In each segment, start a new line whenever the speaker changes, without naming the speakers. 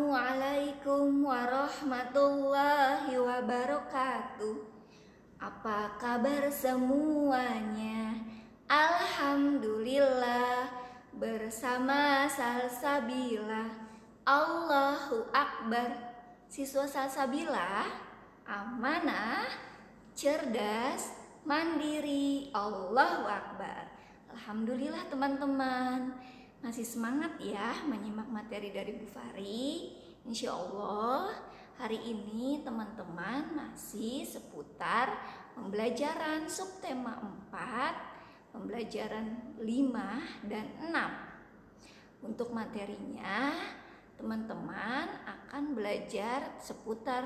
Assalamualaikum warahmatullahi wabarakatuh. Apa kabar semuanya? Alhamdulillah, bersama Salsabila. Allahu Akbar. Siswa Salsabila, amanah, cerdas, mandiri. Allahu Akbar. Alhamdulillah teman-teman, masih semangat ya menyimak materi dari Bu Fari. Insya Allah hari ini teman-teman masih seputar pembelajaran subtema 4, pembelajaran 5 dan 6. Untuk materinya teman-teman akan belajar seputar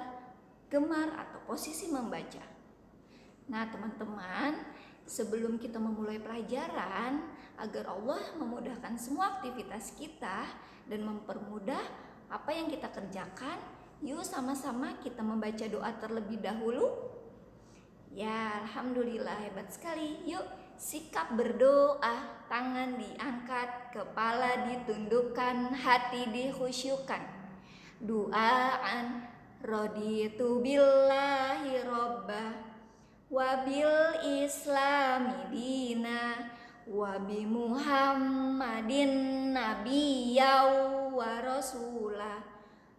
gemar atau posisi membaca. Nah teman-teman, sebelum kita memulai pelajaran, agar Allah memudahkan semua aktivitas kita dan mempermudah apa yang kita kerjakan, yuk sama-sama kita membaca doa terlebih dahulu. Ya, alhamdulillah hebat sekali. Yuk sikap berdoa, tangan diangkat, kepala ditundukkan, hati dikhusyukkan. Duaan raditu billahi robba wabil islami dina wabi Muhammadin nabiyyaw wa rasulah.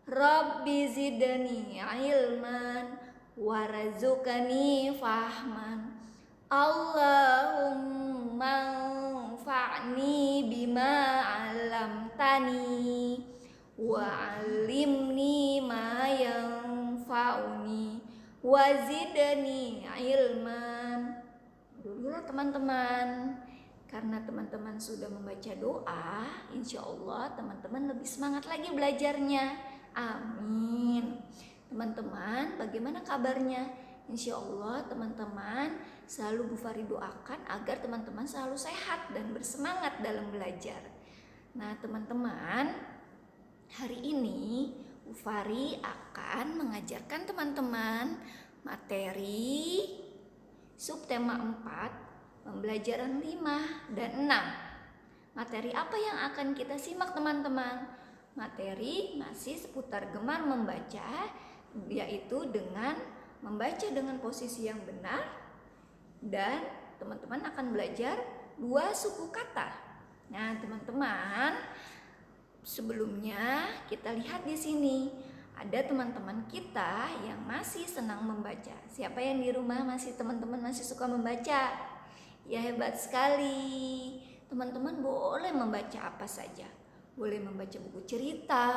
Rabbi zidni ilman warzuqni fahman. Allahumma anfa'ni bima 'allamtani wa 'allimni ma yanfa'uni wa zidni ilman. Dulu teman-teman, karena teman-teman sudah membaca doa, insya Allah teman-teman lebih semangat lagi belajarnya. Amin. Teman-teman, bagaimana kabarnya? Insya Allah teman-teman selalu Bu Fari doakan agar teman-teman selalu sehat dan bersemangat dalam belajar. Nah teman-teman, hari ini Bu Fari akan mengajarkan teman-teman materi subtema 4, pembelajaran 5 dan 6. Materi apa yang akan kita simak teman-teman? Materi masih seputar gemar membaca, yaitu dengan membaca dengan posisi yang benar, dan teman-teman akan belajar 2 suku kata. Nah teman-teman, sebelumnya kita lihat di sini ada teman-teman kita yang masih senang membaca. Siapa yang di rumah teman-teman masih suka membaca? Ya hebat sekali. Teman-teman boleh membaca apa saja. Boleh membaca buku cerita,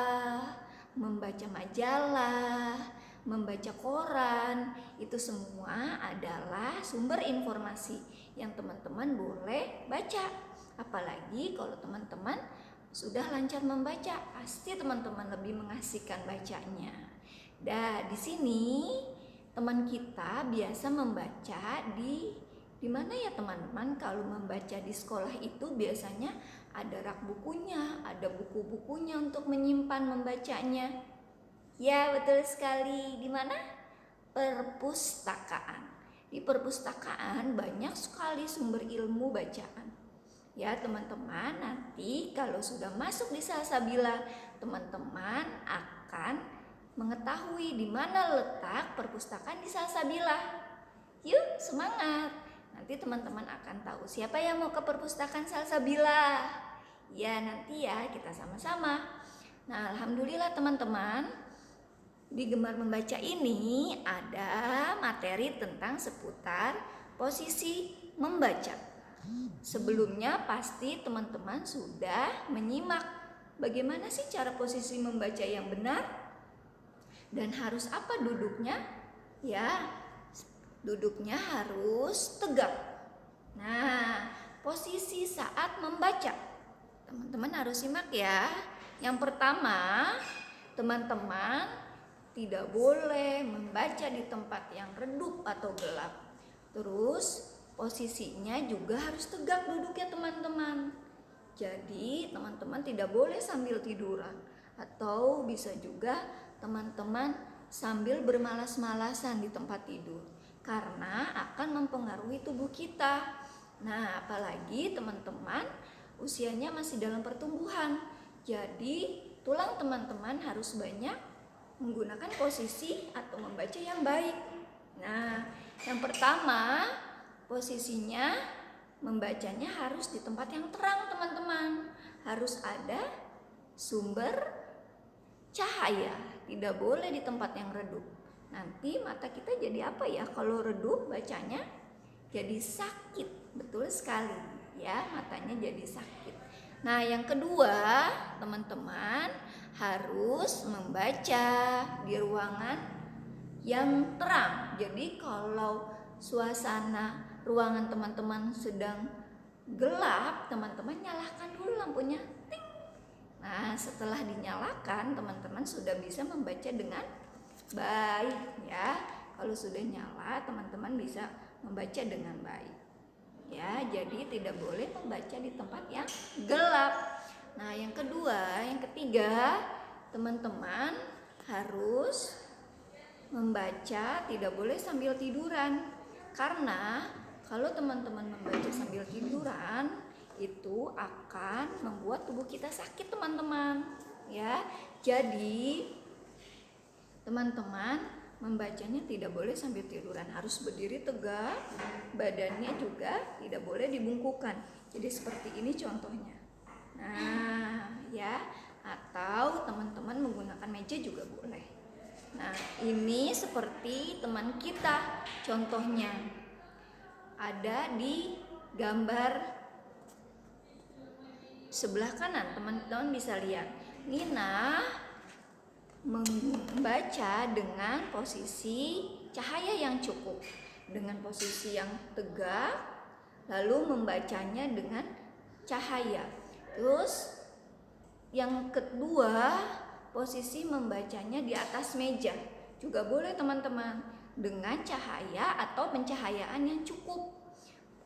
membaca majalah, membaca koran. Itu semua adalah sumber informasi yang teman-teman boleh baca. Apalagi kalau teman-teman sudah lancar membaca, pasti teman-teman lebih mengasihkan bacanya. Dan di sini teman kita biasa membaca di mana ya teman-teman? Kalau membaca di sekolah itu biasanya ada rak bukunya, ada buku-bukunya untuk menyimpan membacanya. Ya betul sekali. Di mana? Perpustakaan. Di perpustakaan banyak sekali sumber ilmu bacaan. Ya teman-teman, nanti kalau sudah masuk di Salsabila, teman-teman akan mengetahui di mana letak perpustakaan di Salsabila. Yuk semangat! Nanti teman-teman akan tahu siapa yang mau ke perpustakaan Salsabila. Ya nanti ya kita sama-sama. Nah alhamdulillah teman-teman, di Gemar Membaca ini ada materi tentang seputar posisi membaca. Sebelumnya pasti teman-teman sudah menyimak bagaimana sih cara posisi membaca yang benar dan harus apa duduknya. Ya, duduknya harus tegak. Nah, posisi saat membaca, teman-teman harus simak ya. Yang pertama, teman-teman tidak boleh membaca di tempat yang redup atau gelap. Terus posisinya juga harus tegak duduknya teman-teman. Jadi teman-teman tidak boleh sambil tiduran, atau bisa juga teman-teman sambil bermalas-malasan di tempat tidur, karena akan mempengaruhi tubuh kita. Nah apalagi teman-teman usianya masih dalam pertumbuhan, jadi tulang teman-teman harus banyak menggunakan posisi atau membaca yang baik. Nah, yang pertama, posisinya membacanya harus di tempat yang terang, teman-teman. Harus ada sumber cahaya, tidak boleh di tempat yang redup. Nanti mata kita jadi apa ya kalau redup bacanya? Jadi sakit, betul sekali ya, matanya jadi sakit. Nah, yang kedua, teman-teman harus membaca di ruangan yang terang. Jadi kalau suasana ruangan teman-teman sedang gelap, teman-teman nyalakan dulu lampunya. Ting. Nah, setelah dinyalakan, teman-teman sudah bisa membaca dengan baik ya. Kalau sudah nyala, teman-teman bisa membaca dengan baik. Ya, jadi tidak boleh membaca di tempat yang gelap. Nah, yang kedua, yang ketiga, teman-teman harus membaca tidak boleh sambil tiduran. Karena kalau teman-teman membaca sambil tiduran, itu akan membuat tubuh kita sakit, teman-teman. Ya, jadi teman-teman membacanya tidak boleh sambil tiduran, harus berdiri tegak, badannya juga tidak boleh dibungkukkan. Jadi seperti ini contohnya. Nah, ya, atau teman-teman menggunakan meja juga boleh. Nah, ini seperti teman kita. Contohnya ada di gambar sebelah kanan, teman-teman bisa lihat. Nina membaca dengan posisi cahaya yang cukup, dengan posisi yang tegak, lalu membacanya dengan cahaya. Terus yang kedua, posisi membacanya di atas meja juga boleh, teman-teman, dengan cahaya atau pencahayaan yang cukup.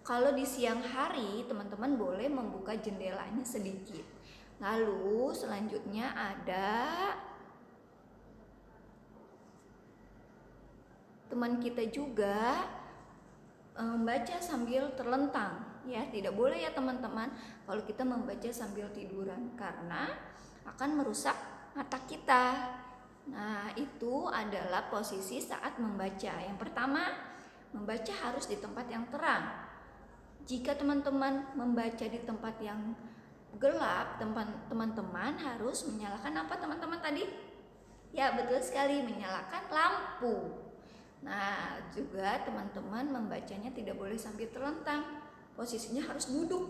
Kalau di siang hari, teman-teman boleh membuka jendelanya sedikit. Lalu selanjutnya ada teman kita juga membaca sambil terlentang. Ya, tidak boleh ya teman-teman kalau kita membaca sambil tiduran, karena akan merusak mata kita. Nah, itu adalah posisi saat membaca. Yang pertama, membaca harus di tempat yang terang. Jika teman-teman membaca di tempat yang gelap, teman-teman harus menyalakan apa teman-teman tadi? Ya, betul sekali, menyalakan lampu. Nah, juga teman-teman membacanya tidak boleh sambil terlentang. Posisinya harus duduk.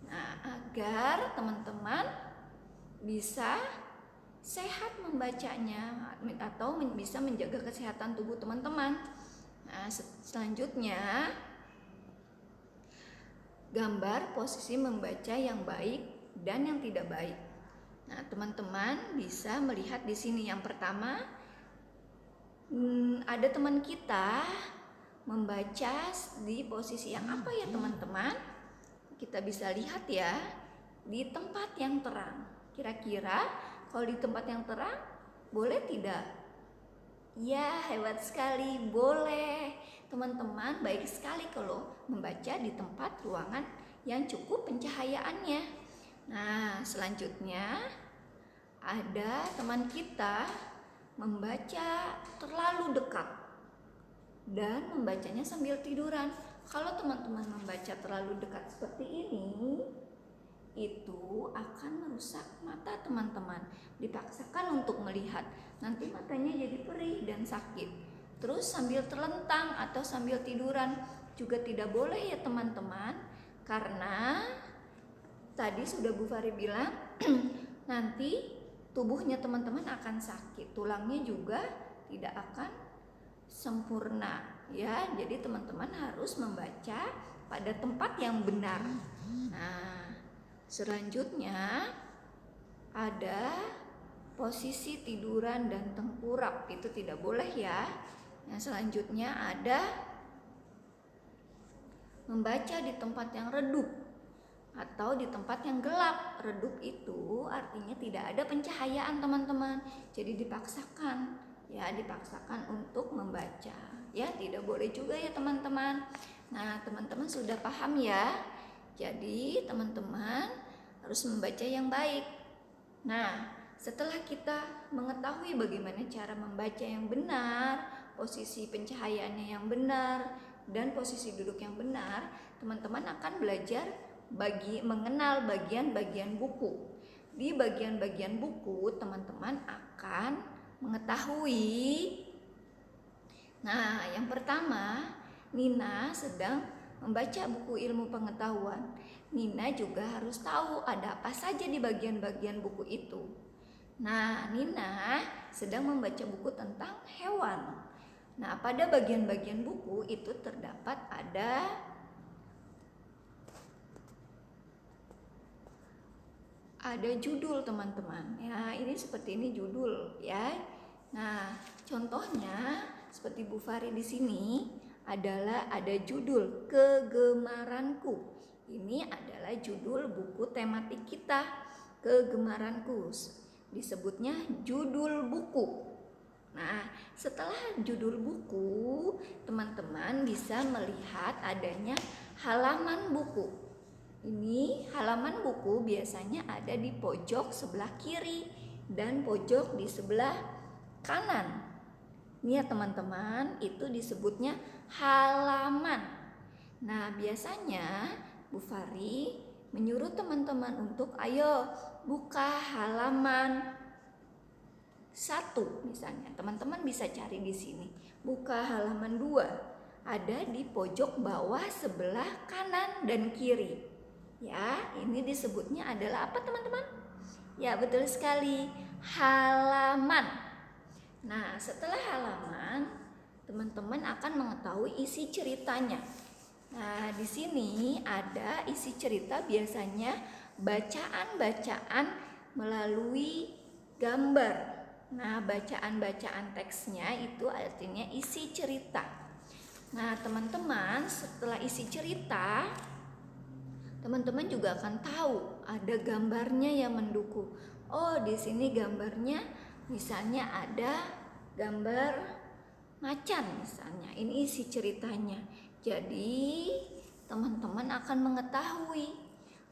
Nah, agar teman-teman bisa sehat membacanya atau bisa menjaga kesehatan tubuh teman-teman. Nah, selanjutnya gambar posisi membaca yang baik dan yang tidak baik. Nah, teman-teman bisa melihat di sini. Yang pertama, ada teman kita membaca di posisi yang apa ya teman-teman? Kita bisa lihat ya, di tempat yang terang. Kira-kira kalau di tempat yang terang boleh tidak? Ya, hebat sekali, boleh. Teman-teman, baik sekali kalau membaca di tempat ruangan yang cukup pencahayaannya. Nah, selanjutnya ada teman kita membaca terlalu dekat dan membacanya sambil tiduran. Kalau teman-teman membaca terlalu dekat seperti ini, itu akan merusak mata teman-teman. Dipaksakan untuk melihat, nanti matanya jadi perih dan sakit. Terus sambil terlentang atau sambil tiduran juga tidak boleh ya teman-teman, karena tadi sudah Bu Fari bilang nanti tubuhnya teman-teman akan sakit, tulangnya juga tidak akan sempurna ya. Jadi teman-teman harus membaca pada tempat yang benar. Nah, selanjutnya ada posisi tiduran dan tengkurap, itu tidak boleh ya. Yang selanjutnya ada membaca di tempat yang redup atau di tempat yang gelap. Redup itu artinya tidak ada pencahayaan teman-teman, jadi dipaksakan ya, dipaksakan untuk membaca ya, tidak boleh juga ya teman-teman. Nah, teman-teman sudah paham ya, jadi teman-teman harus membaca yang baik. Nah, setelah kita mengetahui bagaimana cara membaca yang benar, posisi pencahayaannya yang benar, dan posisi duduk yang benar, teman-teman akan belajar mengenal bagian-bagian buku. Di bagian-bagian buku, teman-teman akan mengetahui. Nah, yang pertama, Nina sedang membaca buku ilmu pengetahuan. Nina juga harus tahu ada apa saja di bagian-bagian buku itu. Nah, Nina sedang membaca buku tentang hewan. Nah, pada bagian-bagian buku itu terdapat ada judul, teman-teman. Ya, ini seperti ini judul ya. Nah, contohnya seperti Bu Fari di sini adalah ada judul Kegemaranku. Ini adalah judul buku tematik kita, Kegemaranku. Disebutnya judul buku. Nah, setelah judul buku, teman-teman bisa melihat adanya halaman buku. Ini halaman buku biasanya ada di pojok sebelah kiri dan pojok di sebelah kanan. Ini ya teman-teman, itu disebutnya halaman. Nah, biasanya Bu Fari menyuruh teman-teman untuk ayo buka halaman 1 misalnya. Teman-teman bisa cari di sini. Buka halaman 2. Ada di pojok bawah sebelah kanan dan kiri. Ya, ini disebutnya adalah apa teman-teman? Ya, betul sekali. Halaman. Nah, setelah halaman, teman-teman akan mengetahui isi ceritanya. Nah, di sini ada isi cerita, biasanya bacaan-bacaan melalui gambar. Nah, bacaan-bacaan teksnya itu artinya isi cerita. Nah, teman-teman, setelah isi cerita, teman-teman juga akan tahu ada gambarnya yang mendukung. Oh, di sini gambarnya misalnya ada gambar macan misalnya. Ini isi ceritanya. Jadi, teman-teman akan mengetahui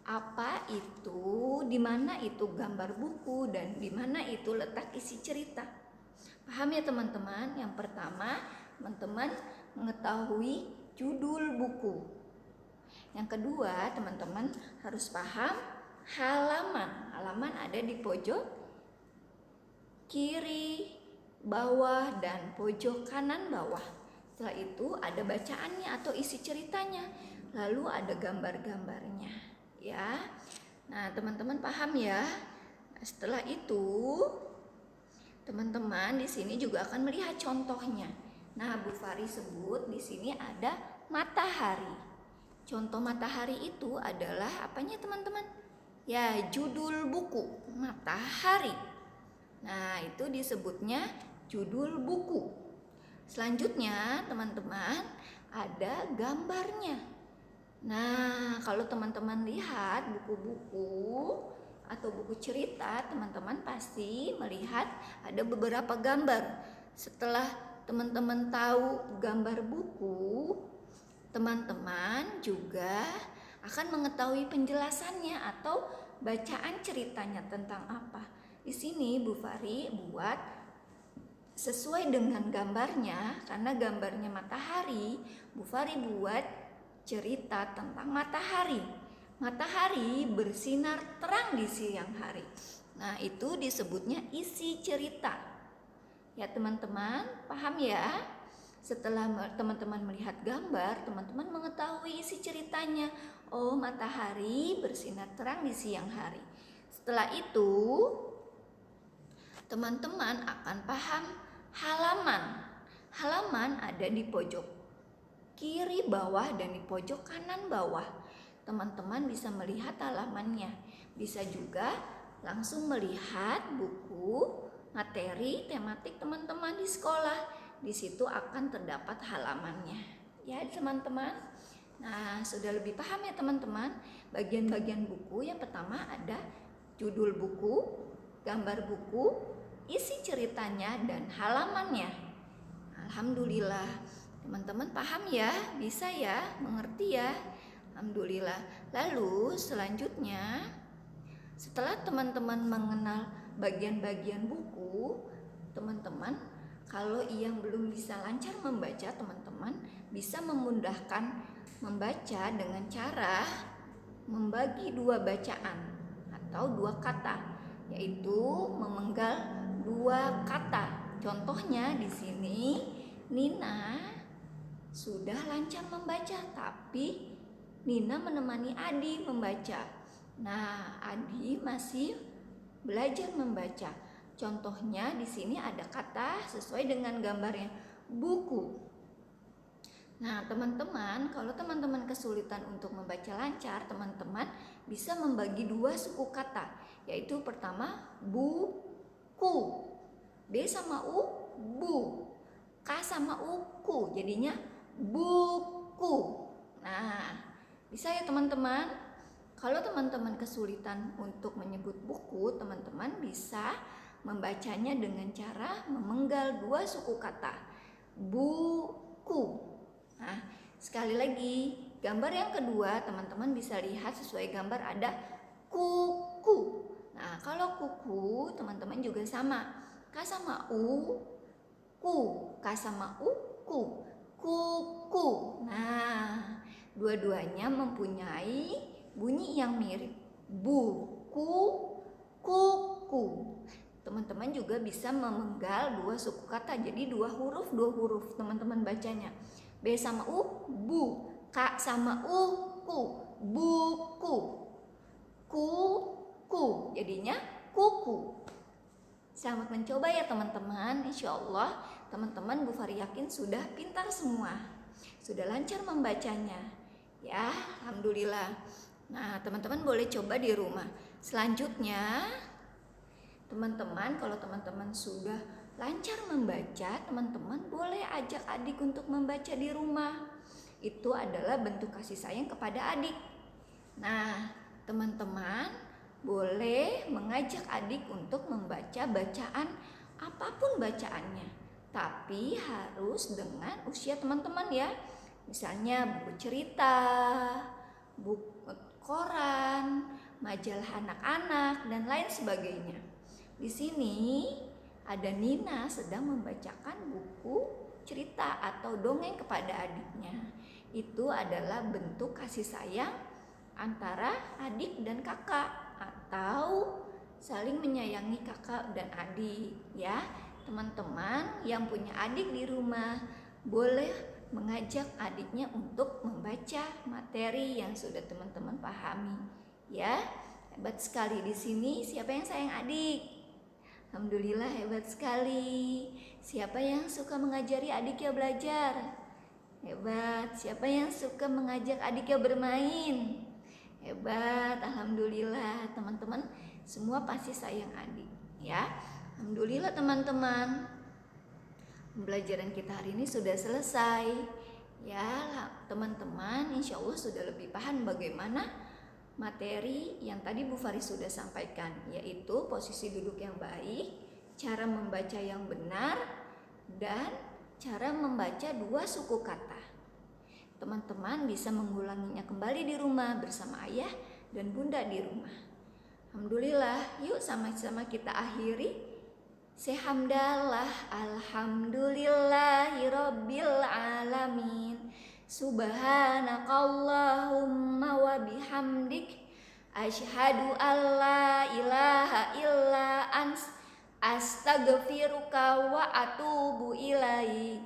apa itu, di mana itu gambar buku, dan di mana itu letak isi cerita. Paham ya teman-teman? Yang pertama, teman-teman mengetahui judul buku. Yang kedua, teman-teman harus paham halaman. Halaman ada di pojok kiri bawah dan pojok kanan bawah. Setelah itu ada bacaannya atau isi ceritanya. Lalu ada gambar-gambarnya. Ya, nah teman-teman paham ya. Setelah itu, teman-teman di sini juga akan melihat contohnya. Nah, Bu Fari sebut di sini ada matahari. Contoh matahari itu adalah apanya teman-teman? Ya, judul buku matahari. Nah, itu disebutnya judul buku. Selanjutnya, teman-teman ada gambarnya. Nah, kalau teman-teman lihat buku-buku atau buku cerita, teman-teman pasti melihat ada beberapa gambar. Setelah teman-teman tahu gambar buku, teman-teman juga akan mengetahui penjelasannya atau bacaan ceritanya tentang apa. Di sini Bu Fari buat sesuai dengan gambarnya, karena gambarnya matahari, Bu Fari buat cerita tentang matahari. Matahari bersinar terang di siang hari. Nah, itu disebutnya isi cerita. Ya teman-teman, paham ya? Setelah teman-teman melihat gambar, teman-teman mengetahui isi ceritanya. Oh, matahari bersinar terang di siang hari. Setelah itu, teman-teman akan paham halaman. Halaman ada di pojok kiri bawah dan di pojok kanan bawah. Teman-teman bisa melihat halamannya. Bisa juga langsung melihat buku materi tematik teman-teman di sekolah. Di situ akan terdapat halamannya. Ya, teman-teman. Nah, sudah lebih paham ya teman-teman? Bagian-bagian buku yang pertama ada judul buku, gambar buku, isi ceritanya dan halamannya. Alhamdulillah. Teman-teman paham ya? Bisa ya? Mengerti ya? Alhamdulillah. Lalu selanjutnya, setelah teman-teman mengenal bagian-bagian buku, teman-teman kalau yang belum bisa lancar membaca, teman-teman bisa memudahkan membaca dengan cara membagi dua bacaan atau dua kata, yaitu memenggal dua kata. Contohnya di sini Nina sudah lancar membaca, tapi Nina menemani Adi membaca. Nah, Adi masih belajar membaca. Contohnya di sini ada kata sesuai dengan gambarnya, buku. Nah, teman-teman, kalau teman-teman kesulitan untuk membaca lancar, teman-teman bisa membagi dua suku kata, yaitu pertama buku. B sama U, bu. K sama U, ku. Jadinya buku. Nah, bisa ya teman-teman? Kalau teman-teman kesulitan untuk menyebut buku, teman-teman bisa membacanya dengan cara memenggal dua suku kata, buku. Nah, sekali lagi, gambar yang kedua teman-teman bisa lihat sesuai gambar ada kuku. Nah, kalau kuku teman-teman juga sama, K sama U, ku. K sama U, ku. Kuku. Nah, dua-duanya mempunyai bunyi yang mirip, buku, kuku. Teman-teman juga bisa memenggal dua suku kata, jadi dua huruf teman-teman bacanya. B sama U, bu. K sama U, ku. Buku. Ku. Jadinya kuku. Selamat mencoba ya teman-teman. Insya Allah teman-teman Bu Fari yakin sudah pintar semua, sudah lancar membacanya. Ya, alhamdulillah. Nah, teman-teman boleh coba di rumah. Selanjutnya, teman-teman kalau teman-teman sudah lancar membaca, teman-teman boleh ajak adik untuk membaca di rumah. Itu adalah bentuk kasih sayang kepada adik. Nah, teman-teman boleh mengajak adik untuk membaca bacaan apapun bacaannya, tapi harus dengan usia teman-teman ya. Misalnya buku cerita, buku koran, majalah anak-anak, dan lain sebagainya. Di sini ada Nina sedang membacakan buku cerita atau dongeng kepada adiknya. Itu adalah bentuk kasih sayang antara adik dan kakak, atau saling menyayangi kakak dan adik ya. Teman-teman yang punya adik di rumah boleh mengajak adiknya untuk membaca materi yang sudah teman-teman pahami ya. Hebat sekali di sini. Siapa yang sayang adik? Alhamdulillah, hebat sekali. Siapa yang suka mengajari adiknya belajar? Hebat. Siapa yang suka mengajak adiknya bermain? Hebat. Alhamdulillah, teman-teman semua pasti sayang adik ya. Alhamdulillah teman-teman, pembelajaran kita hari ini sudah selesai ya. Teman-teman insya Allah sudah lebih paham bagaimana materi yang tadi Bu Fari sudah sampaikan, yaitu posisi duduk yang baik, cara membaca yang benar, dan cara membaca dua suku kata. Teman-teman bisa mengulanginya kembali di rumah bersama ayah dan bunda di rumah. Alhamdulillah, yuk sama-sama kita akhiri. Sehamdalah, alhamdulillahirabbil alamin. Subhanakallahumma wa bihamdik, asyhadu alla ilaha illa ants, astaghfiruka wa atubu ilaik.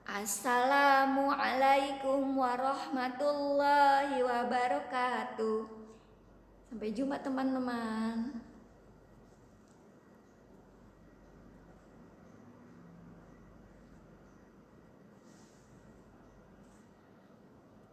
Assalamu alaikum warahmatullahi wabarakatuh. Sampai jumpa teman-teman.